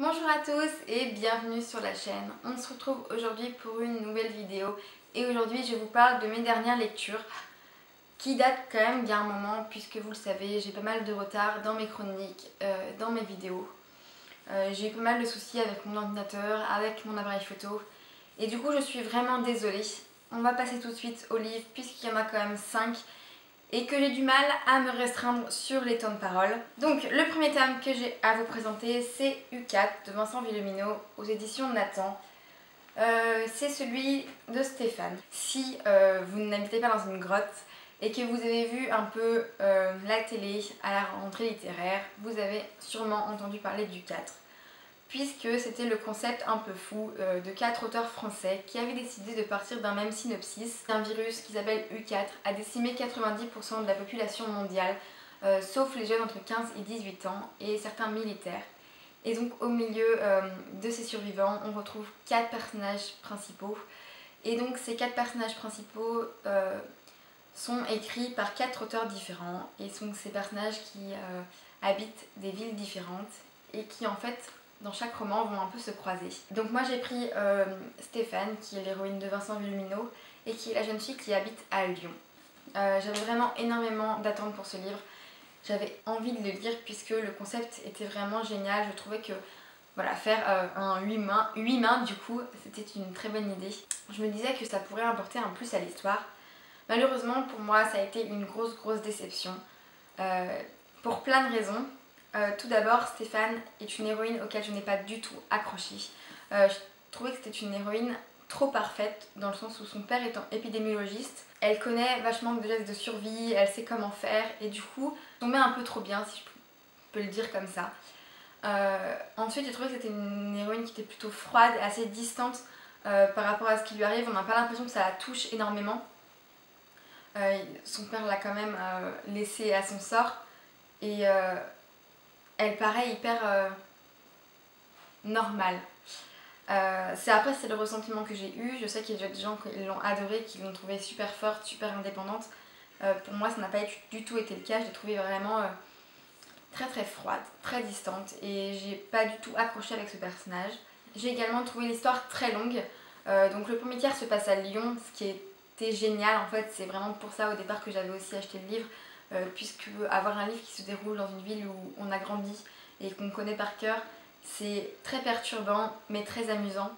Bonjour à tous et bienvenue sur la chaîne. On se retrouve aujourd'hui pour une nouvelle vidéo et aujourd'hui je vous parle de mes dernières lectures qui datent quand même bien un moment puisque vous le savez j'ai pas mal de retard dans mes chroniques, dans mes vidéos. J'ai eu pas mal de soucis avec mon ordinateur, avec mon appareil photo et du coup je suis vraiment désolée. On va passer tout de suite au livre puisqu'il y en a quand même 5 et que j'ai du mal à me restreindre sur les temps de parole. Donc le premier thème que j'ai à vous présenter c'est U4 de Vincent Villemineau aux éditions Nathan. C'est celui de Stéphane. Si vous n'habitez pas dans une grotte et que vous avez vu un peu la télé à la rentrée littéraire, vous avez sûrement entendu parler d'U4 puisque c'était le concept un peu fou de 4 auteurs français qui avaient décidé de partir d'un même synopsis. Un virus qui s'appelle U4 a décimé 90% de la population mondiale, sauf les jeunes entre 15 et 18 ans et certains militaires. Et donc au milieu de ces survivants, on retrouve 4 personnages principaux. Et donc ces 4 personnages principaux sont écrits par 4 auteurs différents. Et sont ces personnages qui habitent des villes différentes et qui en fait dans chaque roman vont un peu se croiser. Donc moi j'ai pris Stéphane qui est l'héroïne de Vincent Villemineau et qui est la jeune fille qui habite à Lyon. J'avais vraiment énormément d'attentes pour ce livre. J'avais envie de le lire puisque le concept était vraiment génial. Je trouvais que voilà, faire un 8 mains du coup c'était une très bonne idée. Je me disais que ça pourrait apporter un plus à l'histoire. Malheureusement pour moi ça a été une grosse déception pour plein de raisons. Tout d'abord, Stéphane est une héroïne auquel je n'ai pas du tout accroché. Je trouvais que c'était une héroïne trop parfaite dans le sens où son père étant épidémiologiste, elle connaît vachement de gestes de survie, elle sait comment faire et du coup, tombait un peu trop bien si je peux le dire comme ça. Ensuite, j'ai trouvé que c'était une héroïne qui était plutôt froide, assez distante par rapport à ce qui lui arrive. On n'a pas l'impression que ça la touche énormément. Son père l'a quand même laissée à son sort et elle paraît hyper normale. Après c'est le ressentiment que j'ai eu. Je sais qu'il y a des gens qui l'ont adorée, qui l'ont trouvée super forte, super indépendante. Pour moi ça n'a pas du tout été le cas. Je l'ai trouvée vraiment très froide, très distante et j'ai pas du tout accroché avec ce personnage. J'ai également trouvé l'histoire très longue. Donc le premier tiers se passe à Lyon, ce qui était génial en fait. C'est vraiment pour ça au départ que j'avais aussi acheté le livre. Puisque avoir un livre qui se déroule dans une ville où on a grandi et qu'on connaît par cœur, c'est très perturbant mais très amusant.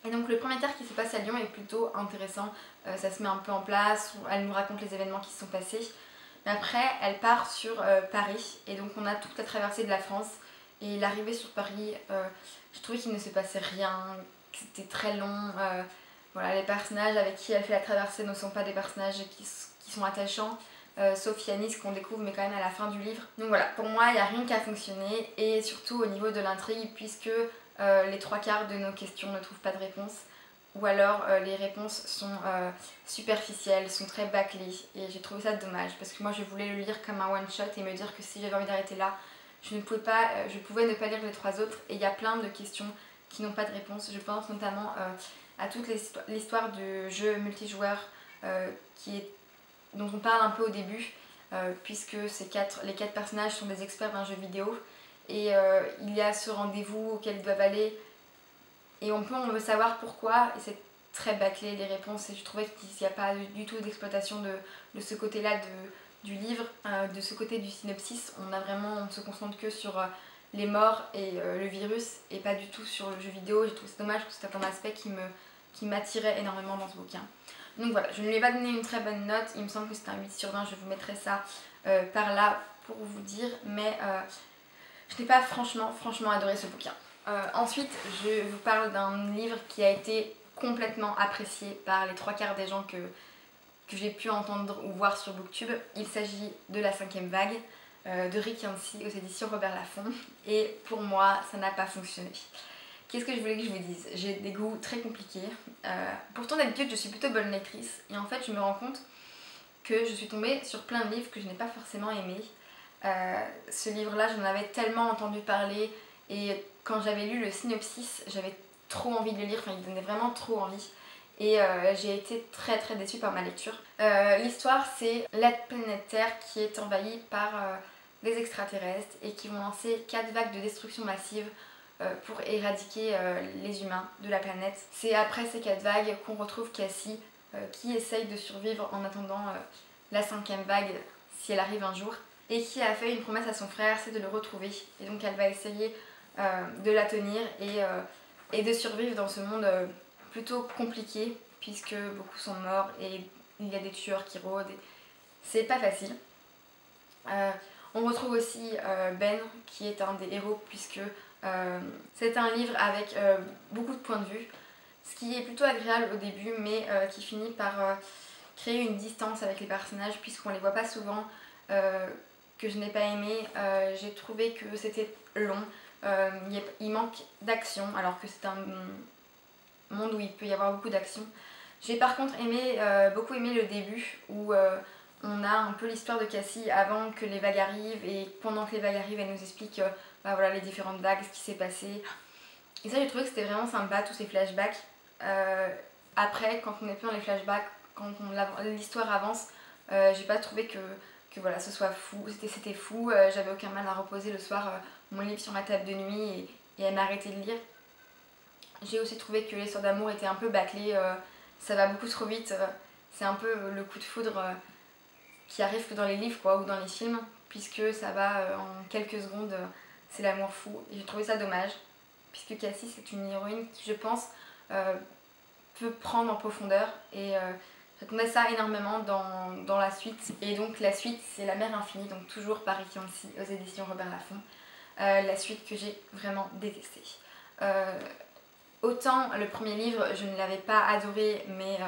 Et donc le premier tiers qui se passe à Lyon est plutôt intéressant, ça se met un peu en place, elle nous raconte les événements qui se sont passés. Mais après elle part sur Paris et donc on a toute la traversée de la France et l'arrivée sur Paris, je trouvais qu'il ne se passait rien, que c'était très long. Voilà, les personnages avec qui elle fait la traversée ne sont pas des personnages qui sont attachants. Sauf Yanis qu'on découvre mais quand même à la fin du livre. Donc voilà, pour moi il n'y a rien qui a fonctionné et surtout au niveau de l'intrigue puisque les 3/4 de nos questions ne trouvent pas de réponse ou alors les réponses sont superficielles, sont très bâclées et j'ai trouvé ça dommage parce que moi je voulais le lire comme un one shot et me dire que si j'avais envie d'arrêter là je pouvais ne pas lire les 3 autres et il y a plein de questions qui n'ont pas de réponse. Je pense notamment à toute l'histoire du jeu multijoueur dont on parle un peu au début, puisque les 4 personnages sont des experts d'un jeu vidéo et il y a ce rendez-vous auquel ils doivent aller et on veut savoir pourquoi et c'est très bâclé les réponses et je trouvais qu'il n'y a pas du tout d'exploitation de ce côté-là du livre, de ce côté du synopsis. On se concentre que sur les morts et le virus et pas du tout sur le jeu vidéo. J'ai trouvé ça dommage parce que c'est un aspect qui m'attirait énormément dans ce bouquin. Donc voilà, je ne lui ai pas donné une très bonne note, il me semble que c'est un 8/20, je vous mettrai ça par là pour vous dire, mais je n'ai pas franchement adoré ce bouquin. Ensuite, je vous parle d'un livre qui a été complètement apprécié par les 3/4 des gens que j'ai pu entendre ou voir sur Booktube. Il s'agit de La 5e vague de Rick Yancey aux éditions Robert Laffont et pour moi ça n'a pas fonctionné. Qu'est-ce que je voulais que je vous dise? J'ai des goûts très compliqués. Pourtant d'habitude je suis plutôt bonne lectrice et en fait je me rends compte que je suis tombée sur plein de livres que je n'ai pas forcément aimés. Ce livre-là j'en avais tellement entendu parler et quand j'avais lu le synopsis j'avais trop envie de le lire, enfin il donnait vraiment trop envie. Et j'ai été très déçue par ma lecture. L'histoire c'est la planète Terre qui est envahie par des extraterrestres et qui vont lancer 4 vagues de destruction massive pour éradiquer les humains de la planète. C'est après ces 4 vagues qu'on retrouve Cassie qui essaye de survivre en attendant la 5e vague si elle arrive un jour, et qui a fait une promesse à son frère, c'est de le retrouver, et donc elle va essayer de la tenir et de survivre dans ce monde plutôt compliqué puisque beaucoup sont morts et il y a des tueurs qui rôdent et c'est pas facile. On retrouve aussi Ben qui est un des héros puisque c'est un livre avec beaucoup de points de vue, ce qui est plutôt agréable au début mais qui finit par créer une distance avec les personnages puisqu'on les voit pas souvent, que je n'ai pas aimé. J'ai trouvé que c'était long, il manque d'action alors que c'est un monde où il peut y avoir beaucoup d'action. J'ai par contre beaucoup aimé le début où on a un peu l'histoire de Cassie avant que les vagues arrivent, et pendant que les vagues arrivent elle nous explique bah voilà, les différentes vagues, ce qui s'est passé. Et ça j'ai trouvé que c'était vraiment sympa, tous ces flashbacks. Après quand on est plus dans les flashbacks, quand l'histoire avance, j'ai pas trouvé que voilà, ce soit fou, c'était fou, j'avais aucun mal à reposer le soir mon livre sur ma table de nuit et à m'arrêter de lire. J'ai aussi trouvé que l'histoire d'amour était un peu bâclée, ça va beaucoup trop vite, c'est un peu le coup de foudre qui arrive que dans les livres quoi, ou dans les films, puisque ça va en quelques secondes, c'est l'amour fou, et j'ai trouvé ça dommage, puisque Cassie c'est une héroïne qui je pense peut prendre en profondeur, et j'attendais ça énormément dans la suite, et donc la suite c'est La Mer Infinie, donc toujours par Rick Yancey aux éditions Robert Laffont, la suite que j'ai vraiment détestée. Autant le premier livre je ne l'avais pas adoré mais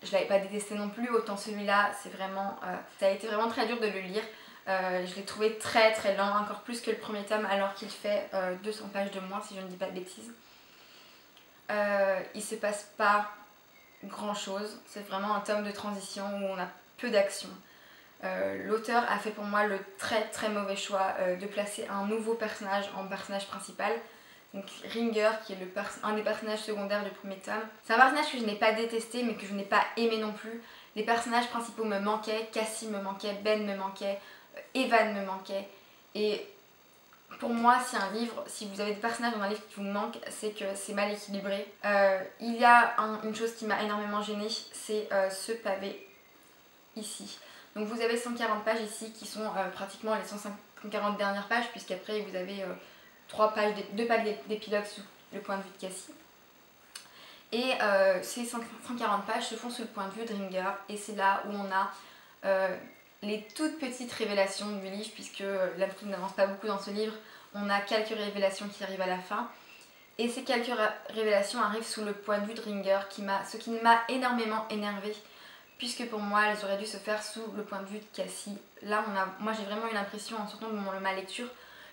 je l'avais pas détesté non plus, autant celui-là c'est vraiment, ça a été vraiment très dur de le lire. Je l'ai trouvé très très lent, encore plus que le premier tome alors qu'il fait 200 pages de moins si je ne dis pas de bêtises. Il se passe pas grand chose, c'est vraiment un tome de transition où on a peu d'action. L'auteur a fait pour moi le très très mauvais choix de placer un nouveau personnage en personnage principal. Donc Ringer qui est un des personnages secondaires du premier tome. C'est un personnage que je n'ai pas détesté mais que je n'ai pas aimé non plus. Les personnages principaux me manquaient, Cassie me manquait, Ben me manquait, Evan me manquait. Et pour moi si vous avez des personnages dans un livre qui vous manquent, c'est que c'est mal équilibré. Il y a une chose qui m'a énormément gênée, c'est ce pavé ici. Donc vous avez 140 pages ici qui sont pratiquement les 140 dernières pages, puisqu'après vous avez 2 pages d'épilogue sous le point de vue de Cassie. Et ces 140 pages se font sous le point de vue de Ringer, et c'est là où on a les toutes petites révélations du livre, puisque l'intrigue n'avance pas beaucoup dans ce livre. On a quelques révélations qui arrivent à la fin, et ces quelques révélations arrivent sous le point de vue de Ringer, ce qui m'a énormément énervée, puisque pour moi elles auraient dû se faire sous le point de vue de Cassie. Là moi j'ai vraiment eu l'impression en sortant de ma lecture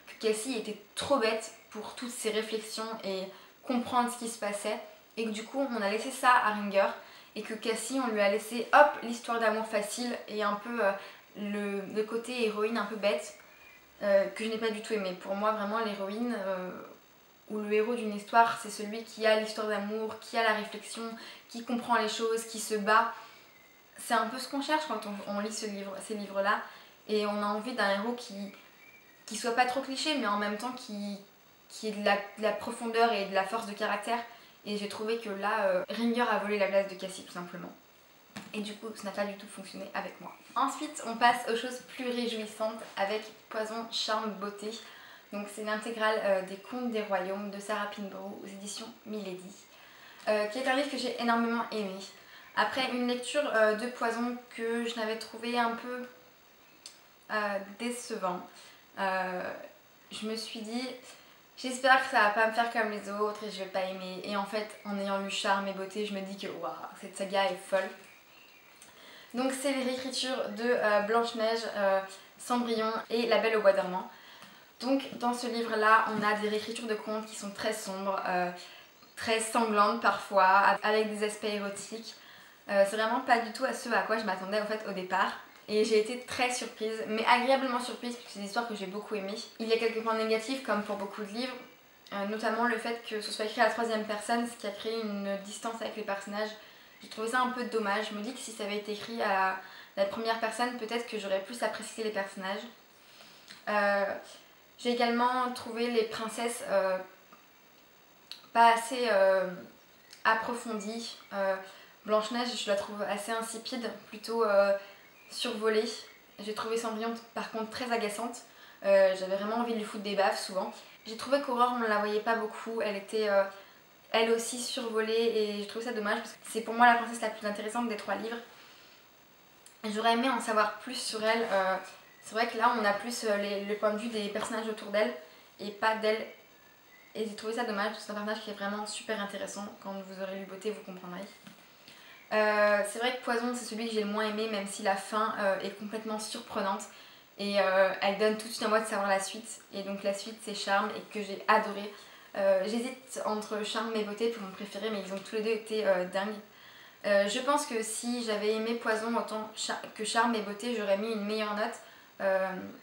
que Cassie était trop bête pour toutes ses réflexions et comprendre ce qui se passait, et que du coup on a laissé ça à Ringer, et que Cassie on lui a laissé hop l'histoire d'amour facile et un peu le côté héroïne un peu bête que je n'ai pas du tout aimé. Pour moi vraiment l'héroïne ou le héros d'une histoire c'est celui qui a l'histoire d'amour, qui a la réflexion, qui comprend les choses, qui se bat. C'est un peu ce qu'on cherche quand on lit ces livres-là, et on a envie d'un héros qui soit pas trop cliché mais en même temps qui ait de la profondeur et de la force de caractère. Et j'ai trouvé que là, Ringer a volé la place de Cassie tout simplement. Et du coup, ça n'a pas du tout fonctionné avec moi. Ensuite, on passe aux choses plus réjouissantes avec Poison, Charme, Beauté. Donc c'est l'intégrale des Contes des Royaumes de Sarah Pinborough aux éditions Milady, qui est un livre que j'ai énormément aimé. Après une lecture de Poison que je n'avais trouvé un peu décevant, je me suis dit j'espère que ça va pas me faire comme les autres et je vais pas aimer. Et en fait en ayant lu Charme et Beauté je me dis que waouh, cette saga est folle. Donc c'est les réécritures de Blanche-Neige, Cendrillon et La Belle au bois dormant. Donc dans ce livre là on a des réécritures de contes qui sont très sombres, très sanglantes parfois, avec des aspects érotiques. C'est vraiment pas du tout à ce à quoi je m'attendais en fait au départ. Et j'ai été très surprise, mais agréablement surprise, puisque c'est des histoires que j'ai beaucoup aimées. Il y a quelques points négatifs, comme pour beaucoup de livres, notamment le fait que ce soit écrit à la 3e personne, ce qui a créé une distance avec les personnages. J'ai trouvé ça un peu dommage. Je me dis que si ça avait été écrit à la 1re personne, peut-être que j'aurais plus apprécié les personnages. J'ai également trouvé les princesses pas assez approfondies. Blanche-Neige, je la trouve assez insipide, plutôt survolée. J'ai trouvé Cendrillon par contre très agaçante. J'avais vraiment envie de lui foutre des baffes souvent. J'ai trouvé qu'Aurore, on ne la voyait pas beaucoup. Elle était elle aussi survolée et j'ai trouvé ça dommage parce que c'est pour moi la princesse la plus intéressante des 3 livres. J'aurais aimé en savoir plus sur elle. C'est vrai que là on a plus le point de vue des personnages autour d'elle et pas d'elle. Et j'ai trouvé ça dommage parce que c'est un personnage qui est vraiment super intéressant. Quand vous aurez lu Beauté, vous comprendrez. C'est vrai que Poison, c'est celui que j'ai le moins aimé, même si la fin est complètement surprenante. Et elle donne tout de suite envie de savoir la suite. Et donc la suite, c'est Charme et que j'ai adoré. J'hésite entre Charme et Beauté pour mon préféré, mais ils ont tous les deux été dingues. Je pense que si j'avais aimé Poison autant que Charme et Beauté, j'aurais mis une meilleure note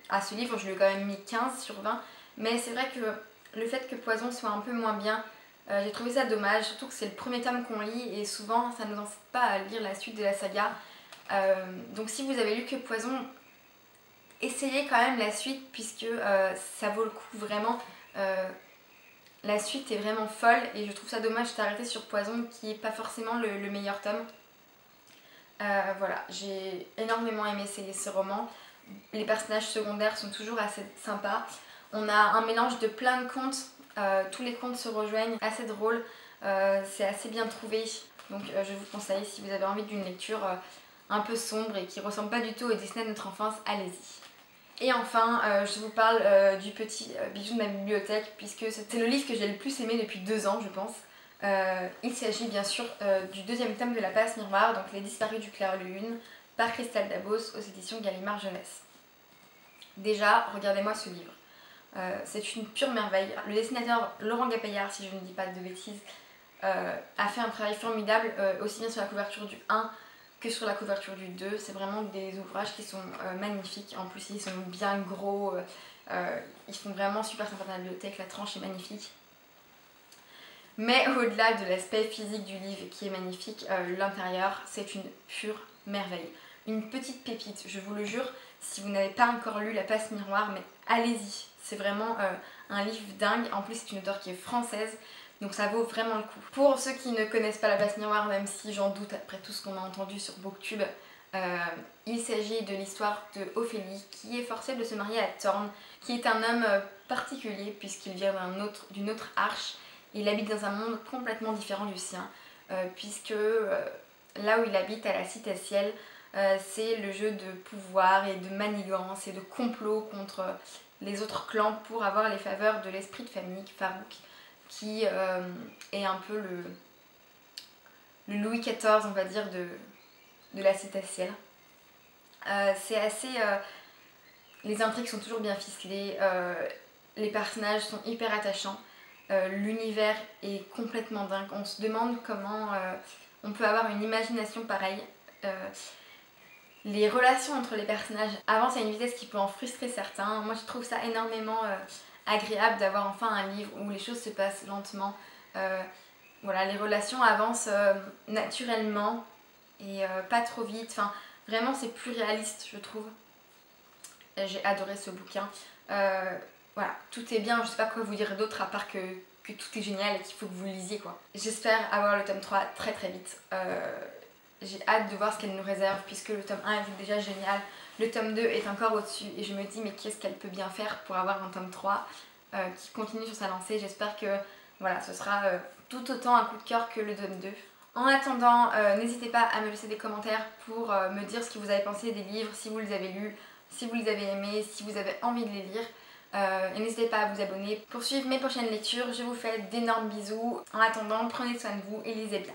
à ce livre. Je lui ai quand même mis 15 sur 20. Mais c'est vrai que le fait que Poison soit un peu moins bien, j'ai trouvé ça dommage, surtout que c'est le premier tome qu'on lit et souvent ça ne nous incite pas à lire la suite de la saga. Donc si vous avez lu que Poison, essayez quand même la suite puisque ça vaut le coup vraiment. La suite est vraiment folle et je trouve ça dommage d'arrêter sur Poison qui n'est pas forcément le meilleur tome. Voilà, j'ai énormément aimé ce roman. Les personnages secondaires sont toujours assez sympas. On a un mélange de plein de contes, tous les contes se rejoignent, assez drôle, c'est assez bien trouvé. Donc je vous conseille, si vous avez envie d'une lecture un peu sombre et qui ne ressemble pas du tout au Disney de notre enfance, allez-y. Et enfin, je vous parle du petit bijou de ma bibliothèque, puisque c'est le livre que j'ai le plus aimé depuis 2 ans, je pense. Il s'agit bien sûr du 2e tome de La Passe Miroir, donc Les Disparus du Clair Lune, par Christelle Dabos aux éditions Gallimard Jeunesse. Déjà, regardez-moi ce livre. C'est une pure merveille. Le dessinateur Laurent Gapaillard, si je ne dis pas de bêtises, a fait un travail formidable, aussi bien sur la couverture du 1 que sur la couverture du 2. C'est vraiment des ouvrages qui sont magnifiques. En plus, ils sont bien gros. Ils font vraiment super sympa dans la bibliothèque. La tranche est magnifique. Mais au-delà de l'aspect physique du livre qui est magnifique, l'intérieur, c'est une pure merveille. Une petite pépite, je vous le jure. Si vous n'avez pas encore lu La Passe Miroir, mais allez-y. C'est vraiment un livre dingue. En plus, c'est une auteure qui est française. Donc ça vaut vraiment le coup. Pour ceux qui ne connaissent pas La Passe Miroir, même si j'en doute après tout ce qu'on a entendu sur Booktube, il s'agit de l'histoire de Ophélie qui est forcée de se marier à Thorn, qui est un homme particulier puisqu'il vient d'une autre arche. Il habite dans un monde complètement différent du sien, puisque là où il habite, à la Cité Ciel, c'est le jeu de pouvoir et de manigance et de complot contre les autres clans pour avoir les faveurs de l'esprit de famille, Farouk, qui est un peu le Louis XIV, on va dire, de la Cité Ciel. C'est assez... les intrigues sont toujours bien ficelées, les personnages sont hyper attachants, l'univers est complètement dingue. On se demande comment on peut avoir une imagination pareille. Les relations entre les personnages avancent à une vitesse qui peut en frustrer certains. Moi je trouve ça énormément agréable d'avoir enfin un livre où les choses se passent lentement. Voilà, les relations avancent naturellement et pas trop vite. Enfin, vraiment c'est plus réaliste je trouve. J'ai adoré ce bouquin. Voilà, tout est bien, je sais pas quoi vous dire d'autre à part que tout est génial et qu'il faut que vous le lisiez quoi. J'espère avoir le tome 3 très très vite. J'ai hâte de voir ce qu'elle nous réserve puisque le tome 1 était déjà génial. Le tome 2 est encore au-dessus et je me dis mais qu'est-ce qu'elle peut bien faire pour avoir un tome 3 qui continue sur sa lancée. J'espère que voilà, ce sera tout autant un coup de cœur que le tome 2. En attendant, n'hésitez pas à me laisser des commentaires pour me dire ce que vous avez pensé des livres, si vous les avez lus, si vous les avez aimés, si vous avez envie de les lire. Et n'hésitez pas à vous abonner pour suivre mes prochaines lectures. Je vous fais d'énormes bisous. En attendant, prenez soin de vous et lisez bien.